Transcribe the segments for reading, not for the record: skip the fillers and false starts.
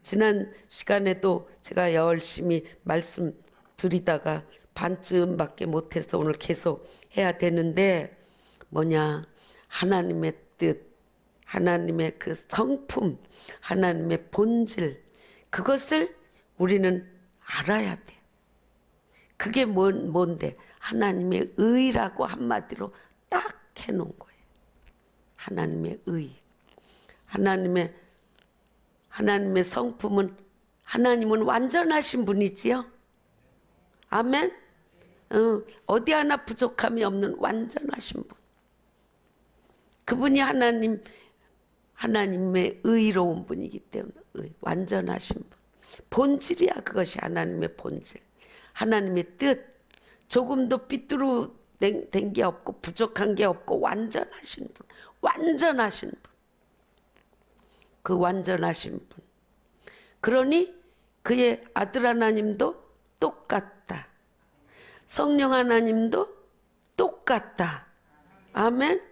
지난 시간에도 제가 열심히 말씀드리다가 반쯤밖에 못해서 오늘 계속 해야 되는데, 뭐냐, 하나님의 뜻, 하나님의 그 성품, 하나님의 본질, 그것을 우리는 알아야 돼. 그게 뭔데? 하나님의 의라고 한마디로 딱 해놓은 거예요. 하나님의 의. 하나님의 성품은, 하나님은 완전하신 분이지요. 아멘. 어디 하나 부족함이 없는 완전하신 분. 그분이 하나님의 의로운 분이기 때문에 완전하신 분. 본질이야. 그것이 하나님의 본질. 하나님의 뜻. 조금도 삐뚤어된 게 없고 부족한 게 없고 완전하신 분. 완전하신 분. 그 완전하신 분. 그러니 그의 아들 하나님도 똑같다. 성령 하나님도 똑같다. 아멘.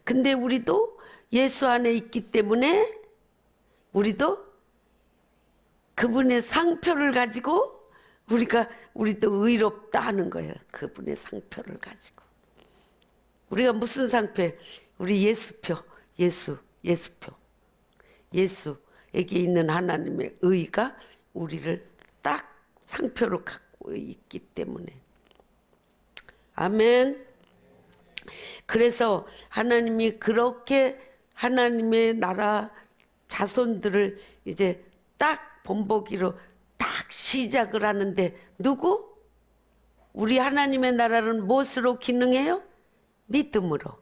근데 우리도 예수 안에 있기 때문에 우리도 그분의 상표를 가지고 우리도 의롭다 하는 거예요. 그분의 상표를 가지고. 우리가 무슨 상표? 우리 예수표. 예수표. 예수에게 있는 하나님의 의가 우리를 딱 상표로 갖고 있기 때문에. 아멘. 그래서 하나님이 그렇게 하나님의 나라 자손들을 이제 딱 본보기로 딱 시작을 하는데, 누구? 우리 하나님의 나라는 무엇으로 기능해요? 믿음으로.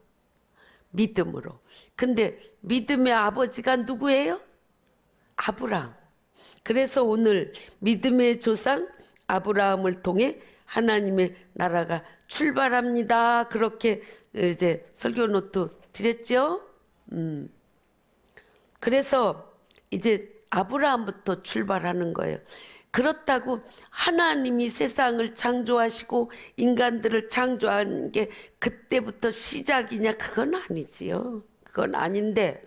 근데 믿음의 아버지가 누구예요? 아브라함. 그래서 오늘 믿음의 조상 아브라함을 통해 하나님의 나라가 출발합니다. 그렇게 이제 설교 노트 드렸죠. 그래서 이제 아브라함부터 출발하는 거예요. 그렇다고 하나님이 세상을 창조하시고 인간들을 창조한 게 그때부터 시작이냐? 그건 아니지요. 그건 아닌데,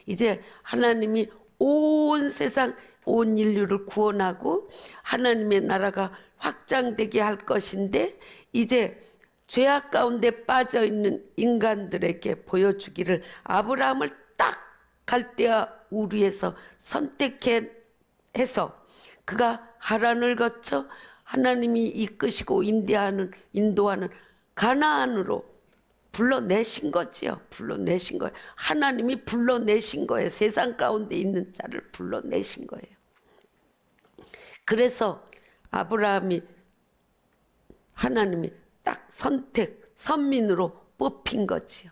이제 하나님이 온 세상, 온 인류를 구원하고 하나님의 나라가 확장되게 할 것인데, 이제 죄악 가운데 빠져있는 인간들에게 보여주기를 아브라함을 딱 갈대아 우르에서 선택해서 그가 하란을 거쳐 하나님이 이끄시고 인도하는 가나안으로 불러내신 거지요. 불러내신 거예요. 하나님이 불러내신 거예요. 세상 가운데 있는 자를 불러내신 거예요. 그래서 하나님이 딱 선민으로 뽑힌 거지요.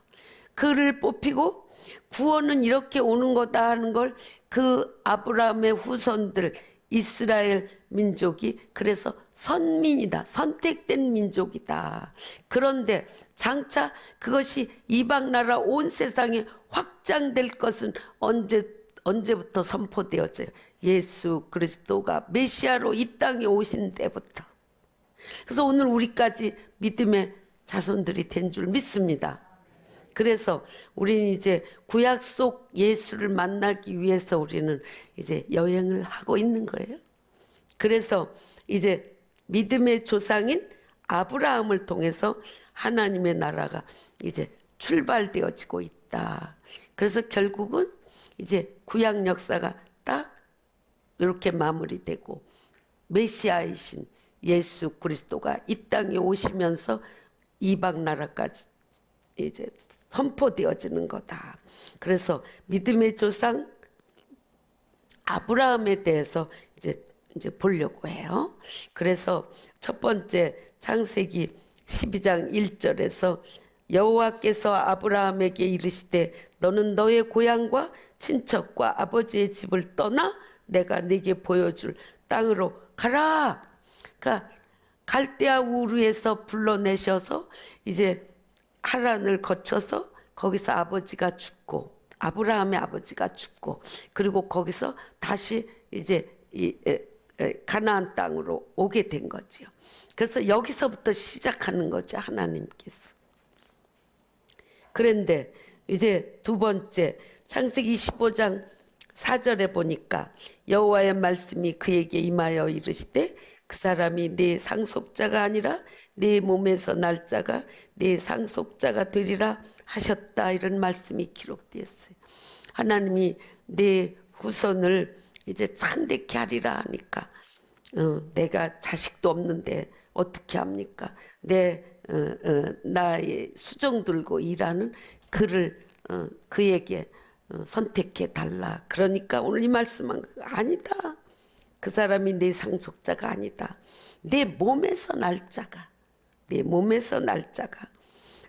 그를 뽑히고 구원은 이렇게 오는 거다 하는 걸 그 아브라함의 후손들 이스라엘 민족이 그래서 선민이다. 선택된 민족이다. 그런데 장차 그것이 이방 나라 온 세상에 확장될 것은 언제부터 선포되었어요? 예수 그리스도가 메시아로 이 땅에 오신 때부터. 그래서 오늘 우리까지 믿음의 자손들이 된 줄 믿습니다. 그래서 우리는 이제 구약 속 예수를 만나기 위해서 우리는 이제 여행을 하고 있는 거예요. 그래서 이제 믿음의 조상인 아브라함을 통해서 하나님의 나라가 이제 출발되어지고 있다. 그래서 결국은 이제 구약 역사가 딱 이렇게 마무리되고 메시아이신 예수 그리스도가 이 땅에 오시면서 이방 나라까지 이제 선포되어지는 거다. 그래서 믿음의 조상 아브라함에 대해서 이제 보려고 해요. 그래서 첫 번째 창세기 12장 1절에서 여호와께서 아브라함에게 이르시되 너는 너의 고향과 친척과 아버지의 집을 떠나 내가 네게 보여줄 땅으로 가라. 그러니까 갈대아 우르에서 불러내셔서 이제 하란을 거쳐서 거기서 아버지가 죽고 아브라함의 아버지가 죽고 그리고 거기서 다시 이제 가나안 땅으로 오게 된 거지요. 그래서 여기서부터 시작하는 거죠, 하나님께서. 그런데 이제 두 번째 창세기 15장 4절에 보니까 여호와의 말씀이 그에게 임하여 이르시되 그 사람이 내 상속자가 아니라 내 몸에서 날 자가 내 상속자가 되리라 하셨다. 이런 말씀이 기록되었어요. 하나님이 내 후손을 이제 창대케 하리라 하니까 내가 자식도 없는데 어떻게 합니까? 나의 수종 들고 일하는 그를 그에게 선택해 달라. 그러니까 오늘 이 말씀은 아니다. 그 사람이 내 상속자가 아니다. 내 몸에서 날 자가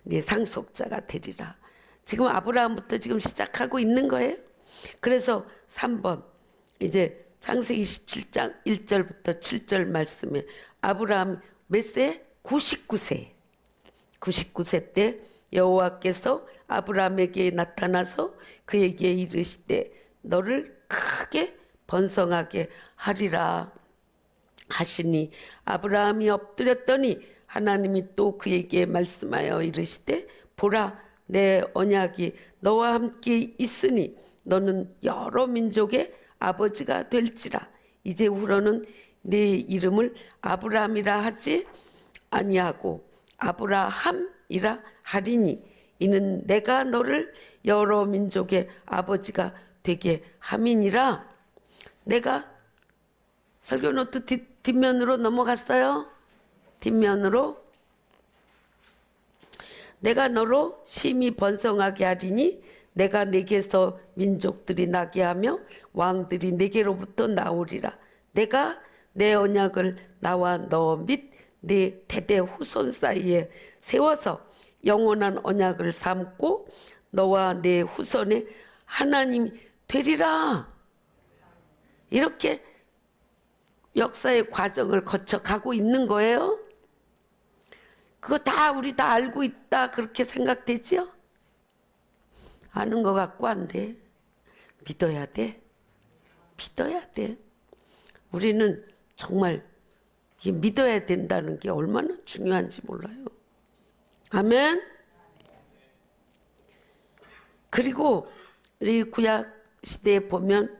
내 상속자가 되리라. 지금 아브라함부터 지금 시작하고 있는 거예요. 그래서 3번 이제 창세기 27장 1절부터 7절 말씀에 아브라함 몇 세? 99세. 99세 때 여호와께서 아브라함에게 나타나서 그에게 이르시되 너를 크게 번성하게 하리라 하시니 아브라함이 엎드렸더니 하나님이 또 그에게 말씀하여 이르시되 보라 내 언약이 너와 함께 있으니 너는 여러 민족의 아버지가 될지라. 이제후로는 네 이름을 아브라함이라 하지 아니하고 아브라함이라 하리니 이는 내가 너를 여러 민족의 아버지가 되게 함이니라. 내가 설교 노트 뒷면으로 넘어갔어요. 뒷면으로 내가 너로 심히 번성하게 하리니 내가 내게서 민족들이 나게 하며 왕들이 내게로부터 나오리라. 내가 내 언약을 나와 너 및 네 대대 후손 사이에 세워서 영원한 언약을 삼고 너와 내 후손의 하나님이 되리라. 이렇게 역사의 과정을 거쳐 가고 있는 거예요. 그거 다 우리 다 알고 있다 그렇게 생각되죠? 아는 것 같고 안 돼. 믿어야 돼. 믿어야 돼. 우리는 정말 믿어야 된다는 게 얼마나 중요한지 몰라요. 아멘. 그리고 우리 구약 시대에 보면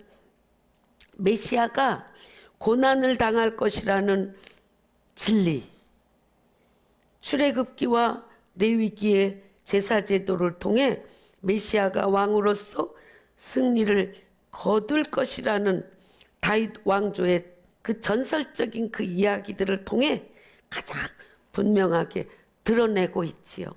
메시아가 고난을 당할 것이라는 진리, 출애굽기와 레위기의 제사 제도를 통해 메시아가 왕으로서 승리를 거둘 것이라는 다윗 왕조의 그 전설적인 그 이야기들을 통해 가장 분명하게 드러내고 있지요.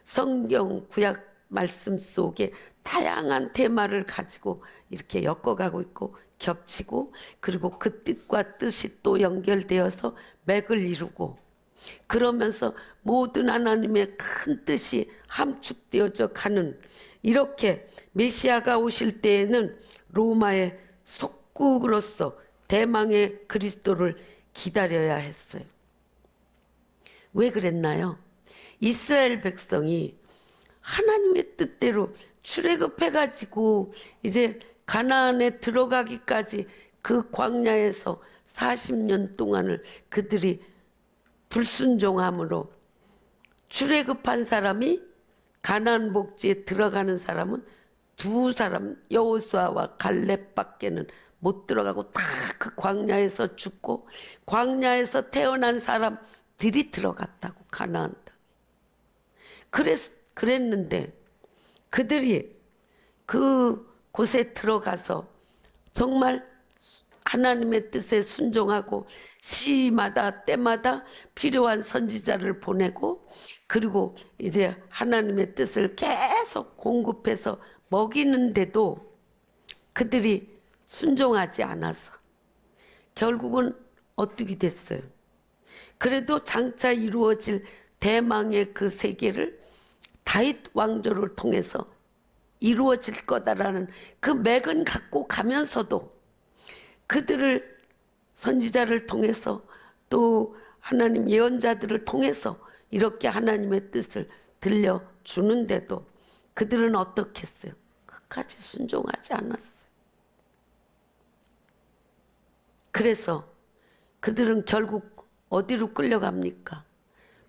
성경 구약 말씀 속에 다양한 테마를 가지고 이렇게 엮어가고 있고 겹치고 그리고 그 뜻과 뜻이 또 연결되어서 맥을 이루고 그러면서 모든 하나님의 큰 뜻이 함축되어져 가는 이렇게 메시아가 오실 때에는 로마의 속국으로서 대망의 그리스도를 기다려야 했어요. 왜 그랬나요? 이스라엘 백성이 하나님의 뜻대로 출애굽해가지고 이제 가나안에 들어가기까지 그 광야에서 40년 동안을 그들이 불순종함으로 출애굽한 사람이 가나안 복지에 들어가는 사람은 두 사람 여호수아와 갈렙밖에는 못 들어가고 다 그 광야에서 죽고 광야에서 태어난 사람들이 들어갔다고 가나안 땅에. 그랬는데 그들이 그 곳에 들어가서 정말 하나님의 뜻에 순종하고 시마다 때마다 필요한 선지자를 보내고 그리고 이제 하나님의 뜻을 계속 공급해서 먹이는데도 그들이 순종하지 않아서 결국은 어떻게 됐어요? 그래도 장차 이루어질 대망의 그 세계를 다윗 왕조를 통해서 이루어질 거다라는 그 맥은 갖고 가면서도 그들을 선지자를 통해서 또 하나님 예언자들을 통해서 이렇게 하나님의 뜻을 들려주는데도 그들은 어떻게 했어요? 끝까지 순종하지 않았어요. 그래서 그들은 결국 어디로 끌려갑니까?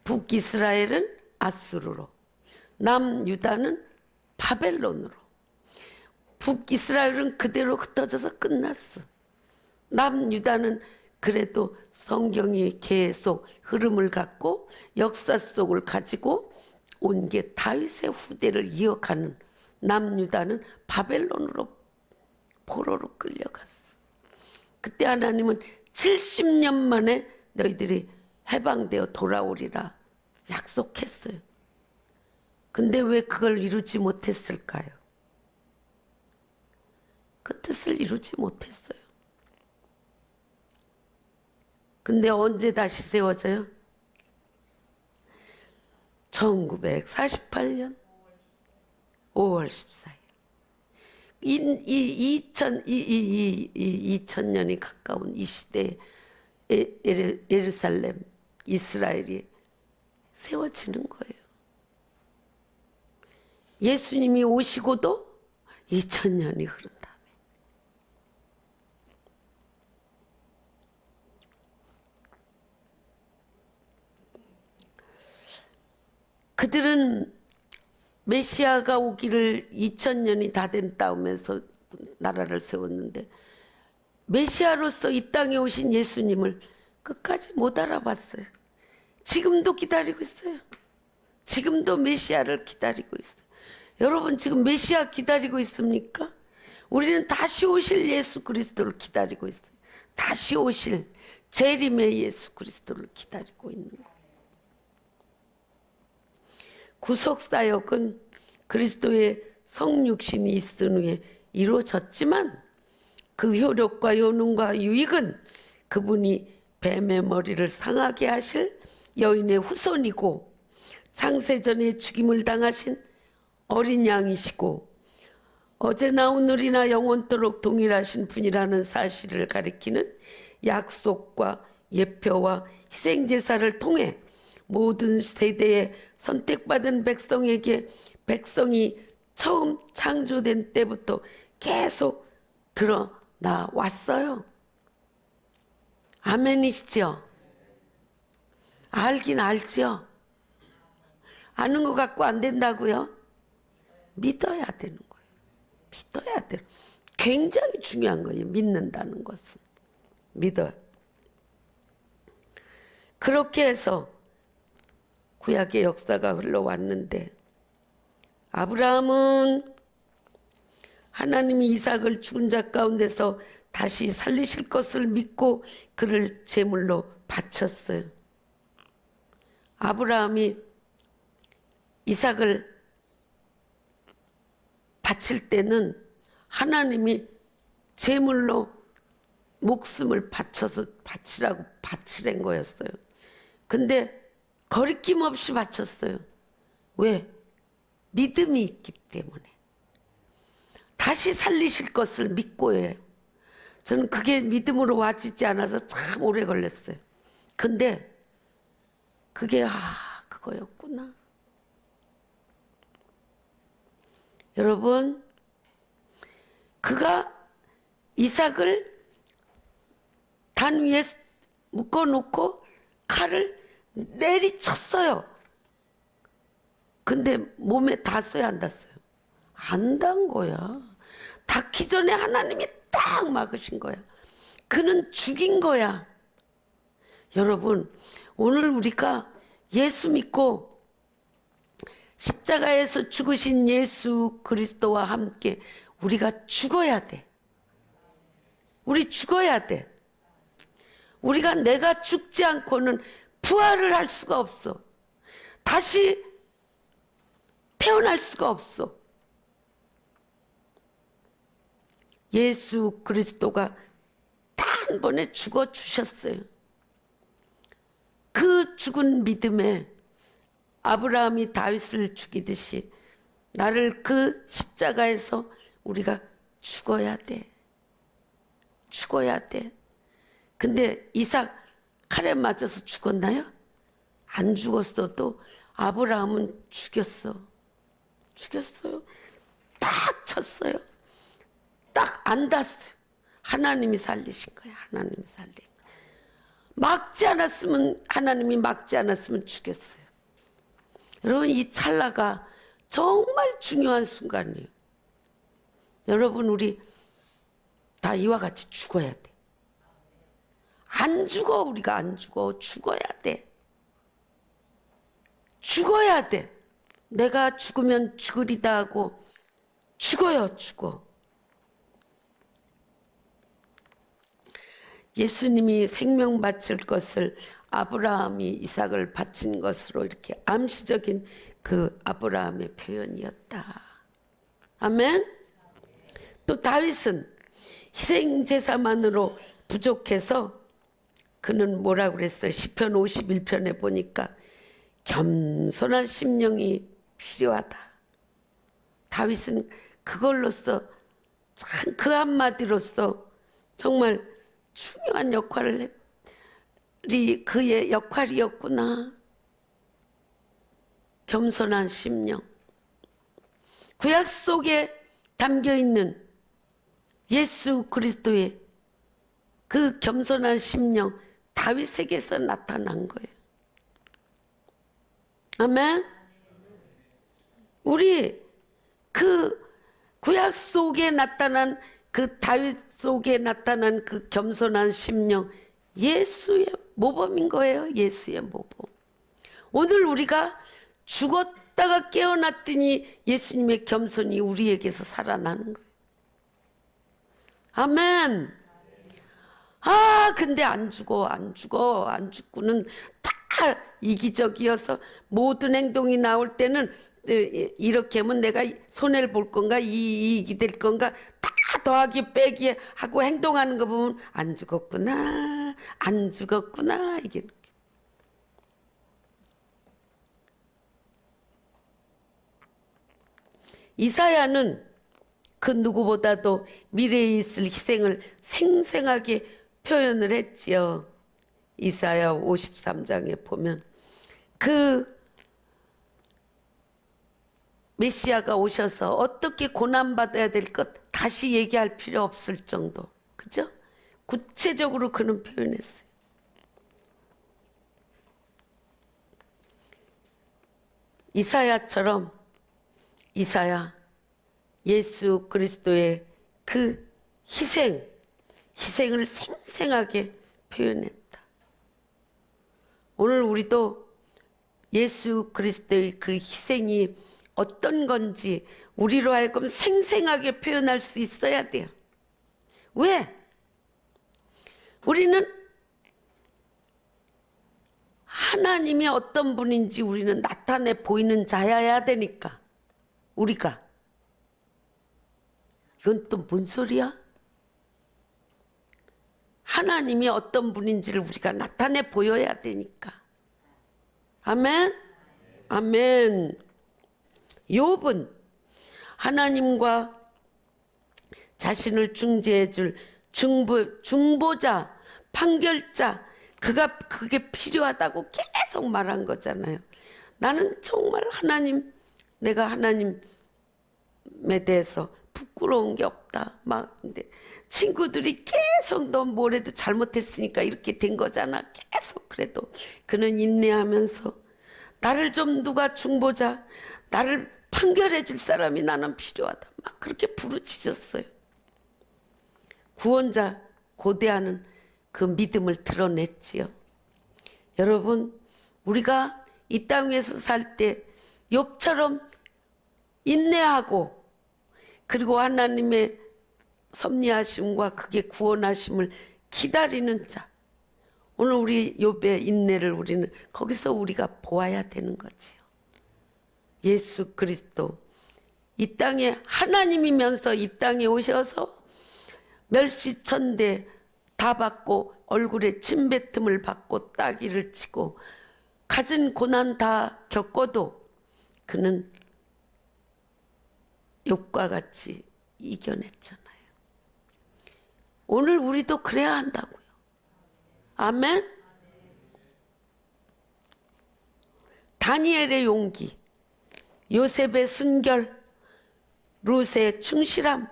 북이스라엘은 아수르로, 남유다는 바벨론으로. 북이스라엘은 그대로 흩어져서 끝났어. 남유다는 그래도 성경이 계속 흐름을 갖고 역사 속을 가지고 온 게 다윗의 후대를 이어가는, 남유다는 바벨론으로 포로로 끌려갔어. 그때 하나님은 70년 만에 너희들이 해방되어 돌아오리라 약속했어요. 근데 왜 그걸 이루지 못했을까요? 그 뜻을 이루지 못했어요. 근데 언제 다시 세워져요? 1948년 5월 14일. 2000년이 가까운 이 시대에 예루살렘, 이스라엘이 세워지는 거예요. 예수님이 오시고도 2000년이 흐른 다음에. 그들은 메시아가 오기를 2000년이 다 된 다음에서 나라를 세웠는데 메시아로서 이 땅에 오신 예수님을 끝까지 못 알아봤어요. 지금도 기다리고 있어요. 지금도 메시아를 기다리고 있어요. 여러분 지금 메시아 기다리고 있습니까? 우리는 다시 오실 예수 그리스도를 기다리고 있어요. 다시 오실 재림의 예수 그리스도를 기다리고 있는 거예요. 구속사역은 그리스도의 성육신이 있은 후에 이루어졌지만 그 효력과 효능과 유익은 그분이 뱀의 머리를 상하게 하실 여인의 후손이고 창세전에 죽임을 당하신 어린 양이시고 어제나 오늘이나 영원토록 동일하신 분이라는 사실을 가리키는 약속과 예표와 희생제사를 통해 모든 세대에 선택받은 백성에게 백성이 처음 창조된 때부터 계속 드러나 왔어요. 아멘이시죠? 알긴 알죠? 아는 것 갖고 안 된다고요? 믿어야 되는 거예요. 믿어야 돼요. 굉장히 중요한 거예요. 믿는다는 것은. 믿어요. 그렇게 해서 구약의 역사가 흘러왔는데 아브라함은 하나님이 이삭을 죽은 자 가운데서 다시 살리실 것을 믿고 그를 제물로 바쳤어요. 아브라함이 이삭을 바칠 때는 하나님이 제물로 목숨을 바쳐서 바치라고 바치란 거였어요. 근데 거리낌 없이 바쳤어요. 왜? 믿음이 있기 때문에. 다시 살리실 것을 믿고 해요. 저는 그게 믿음으로 와지지 않아서 참 오래 걸렸어요. 근데 그게 그거였구나. 여러분, 그가 이삭을 단 위에 묶어놓고 칼을 내리쳤어요. 근데 몸에 닿았어요, 안 닿았어요? 안 닿은 거야. 닿기 전에 하나님이 딱 막으신 거야. 그는 죽인 거야. 여러분, 오늘 우리가 예수 믿고 십자가에서 죽으신 예수 그리스도와 함께 우리가 죽어야 돼. 우리 죽어야 돼. 우리가 내가 죽지 않고는 부활을 할 수가 없어. 다시 태어날 수가 없어. 예수 그리스도가 단번에 죽어 주셨어요. 그 죽은 믿음에 아브라함이 다윗을 죽이듯이 나를 그 십자가에서 우리가 죽어야 돼. 죽어야 돼. 근데 이삭 칼에 맞아서 죽었나요? 안 죽었어도 아브라함은 죽였어. 죽였어요. 딱 쳤어요. 딱 안 닿았어요. 하나님이 살리신 거예요. 하나님이 살린 거예요. 막지 않았으면, 하나님이 막지 않았으면 죽였어요. 여러분, 이 찰나가 정말 중요한 순간이에요. 여러분, 우리 다 이와 같이 죽어야 돼. 안 죽어. 우리가 안 죽어. 죽어야 돼. 죽어야 돼. 내가 죽으면 죽으리다 하고 죽어요. 죽어. 예수님이 생명 바칠 것을 아브라함이 이삭을 바친 것으로 이렇게 암시적인 그 아브라함의 표현이었다. 아멘. 또 다윗은 희생 제사만으로 부족해서 그는 뭐라고 그랬어요? 시편 51편에 보니까 겸손한 심령이 필요하다. 다윗은 그걸로써 참 그 한마디로써 정말 중요한 역할을 그의 역할이었구나. 겸손한 심령. 구약 속에 담겨있는 예수 그리스도의 그 겸손한 심령, 다윗에게서 나타난 거예요. 아멘. 우리 그 구약 속에 나타난 그 다윗 속에 나타난 그 겸손한 심령, 예수의 모범인 거예요. 예수의 모범. 오늘 우리가 죽었다가 깨어났더니 예수님의 겸손이 우리에게서 살아나는 거예요. 아멘. 근데 안 죽고는 다 이기적이어서 모든 행동이 나올 때는 이렇게 하면 내가 손해를 볼 건가, 이익이 될 건가, 다 더하기 빼기 하고 행동하는 거 보면 안 죽었구나. 이게 이사야는 그 누구보다도 미래에 있을 희생을 생생하게 표현을 했지요. 이사야 53장에 보면 그 메시아가 오셔서 어떻게 고난받아야 될 것 다시 얘기할 필요 없을 정도, 그죠? 구체적으로 그는 표현했어요. 이사야처럼 이사야 예수 그리스도의 그 희생을 생생하게 표현했다. 오늘 우리도 예수 그리스도의 그 희생이 어떤 건지 우리로 하여금 생생하게 표현할 수 있어야 돼요. 왜? 우리는 하나님이 어떤 분인지 우리는 나타내 보이는 자여야 되니까. 우리가. 이건 또 뭔 소리야? 하나님이 어떤 분인지를 우리가 나타내 보여야 되니까. 아멘? 아멘. 욥은 하나님과 자신을 중재해 줄 중보자, 판결자, 그게 필요하다고 계속 말한 거잖아요. 나는 정말 내가 하나님에 대해서 부끄러운 게 없다. 근데 친구들이 계속 너 뭐래도 잘못했으니까 이렇게 된 거잖아. 계속 그래도 그는 인내하면서 나를 좀 누가 중보자, 나를 판결해 줄 사람이 나는 필요하다. 막 그렇게 부르짖었어요. 구원자 고대하는 그 믿음을 드러냈지요. 여러분, 우리가 이 땅에서 살 때 욥처럼 인내하고 그리고 하나님의 섭리하심과 그게 구원하심을 기다리는 자. 오늘 우리 욥의 인내를 우리는 거기서 우리가 보아야 되는 거지요. 예수 그리스도 이 땅에 하나님이면서 이 땅에 오셔서 멸시천대 다 받고 얼굴에 침뱉음을 받고 따귀를 치고 갖은 고난 다 겪어도 그는 욥과 같이 이겨냈잖아요. 오늘 우리도 그래야 한다고요. 아멘. 다니엘의 용기, 요셉의 순결, 룻의 충실함,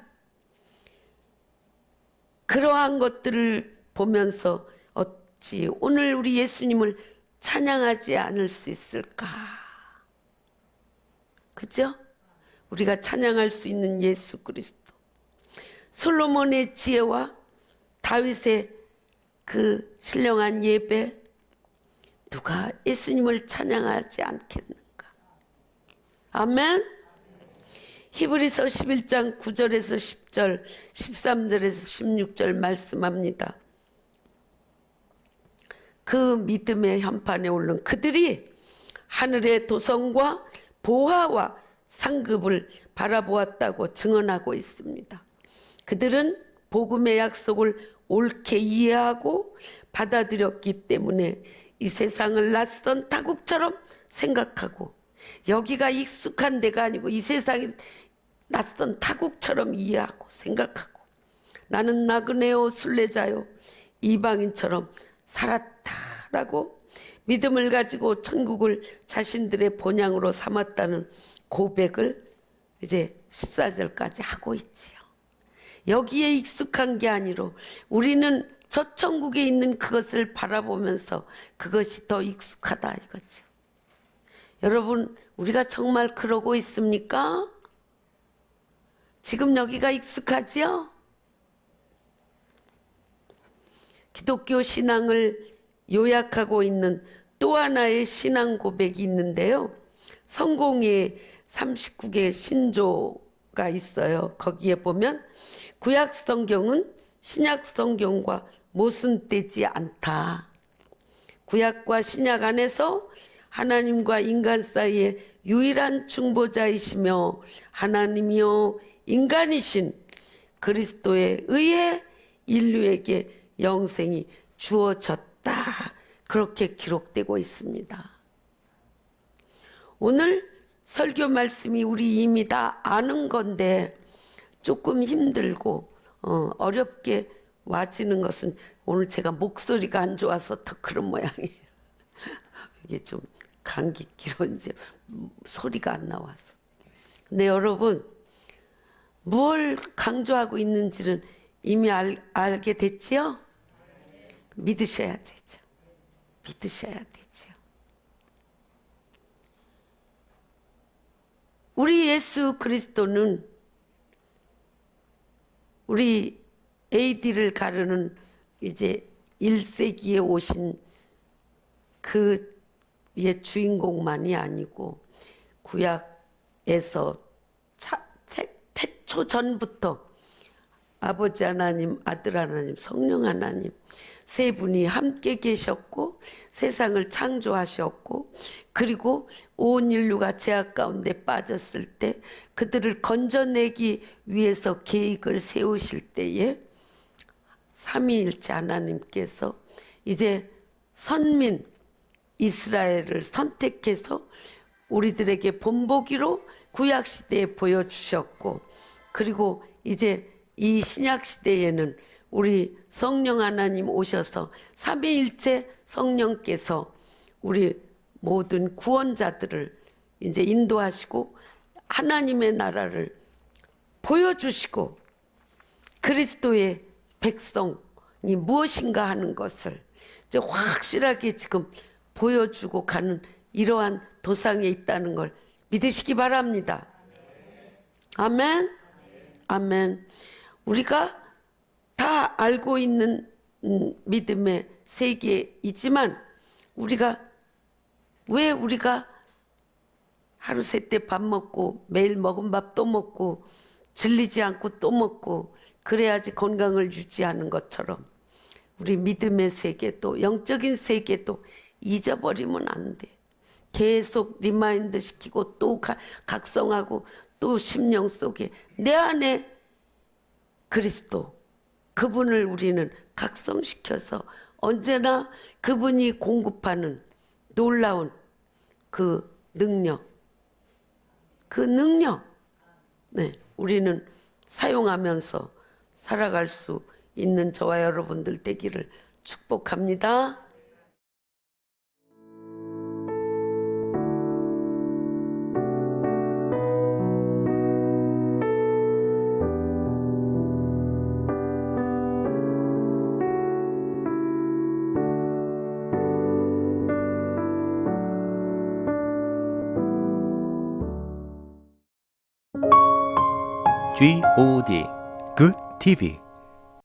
그러한 것들을 보면서 어찌 오늘 우리 예수님을 찬양하지 않을 수 있을까? 그죠? 우리가 찬양할 수 있는 예수 그리스도. 솔로몬의 지혜와 다윗의 그 신령한 예배, 누가 예수님을 찬양하지 않겠는가? 아멘. 히브리서 11장 9절에서 10절, 13절에서 16절 말씀합니다. 그 믿음의 현판에 오른 그들이 하늘의 도성과 보화와 상급을 바라보았다고 증언하고 있습니다. 그들은 복음의 약속을 옳게 이해하고 받아들였기 때문에 이 세상을 낯선 타국처럼 생각하고, 여기가 익숙한 데가 아니고 이 세상이 낯선 타국처럼 이해하고 생각하고, 나는 나그네요 순례자요 이방인처럼 살았다라고 믿음을 가지고 천국을 자신들의 본향으로 삼았다는 고백을 이제 14절까지 하고 있지요. 여기에 익숙한 게 아니로 우리는 저 천국에 있는 그것을 바라보면서 그것이 더 익숙하다 이거죠. 여러분, 우리가 정말 그러고 있습니까? 지금 여기가 익숙하지요? 기독교 신앙을 요약하고 있는 또 하나의 신앙 고백이 있는데요. 성공의 39개 신조가 있어요. 거기에 보면 구약 성경은 신약 성경과 모순되지 않다. 구약과 신약 안에서 하나님과 인간 사이의 유일한 중보자이시며 하나님이요 인간이신 그리스도에 의해 인류에게 영생이 주어졌다. 그렇게 기록되고 있습니다. 오늘 설교 말씀이 우리 이미 다 아는 건데 조금 힘들고 어렵게 와지는 것은 오늘 제가 목소리가 안 좋아서 더 그런 모양이에요. 이게 좀 감기기로 이제 소리가 안 나와서. 근데 여러분, 뭘 강조하고 있는지는 이미 알게 됐지요? 믿으셔야 되죠. 믿으셔야 되죠. 우리 예수 그리스도는 우리 AD를 가르는 이제 1세기에 오신 그의 주인공만이 아니고 구약에서 태초 전부터 아버지 하나님, 아들 하나님, 성령 하나님 세 분이 함께 계셨고 세상을 창조하셨고, 그리고 온 인류가 죄악 가운데 빠졌을 때 그들을 건져내기 위해서 계획을 세우실 때에 삼위일체 하나님께서 이제 선민 이스라엘을 선택해서 우리들에게 본보기로 구약시대에 보여주셨고, 그리고 이제 이 신약시대에는 우리 성령 하나님 오셔서 삼위일체 성령께서 우리 모든 구원자들을 이제 인도하시고 하나님의 나라를 보여주시고 그리스도의 백성이 무엇인가 하는 것을 이제 확실하게 지금 보여주고 가는 이러한 도상에 있다는 걸 믿으시기 바랍니다. 아멘. 아멘. 우리가 다 알고 있는 믿음의 세계이지만 왜 우리가 하루 세때 밥 먹고 매일 먹은 밥 또 먹고 질리지 않고 또 먹고 그래야지 건강을 유지하는 것처럼 우리 믿음의 세계도 영적인 세계도 잊어버리면 안 돼. 계속 리마인드 시키고 또 각성하고 또 심령 속에 내 안에 그리스도 그분을 우리는 각성시켜서 언제나 그분이 공급하는 놀라운 그 능력, 네, 우리는 사용하면서 살아갈 수 있는 저와 여러분들 되기를 축복합니다. GOD Good TV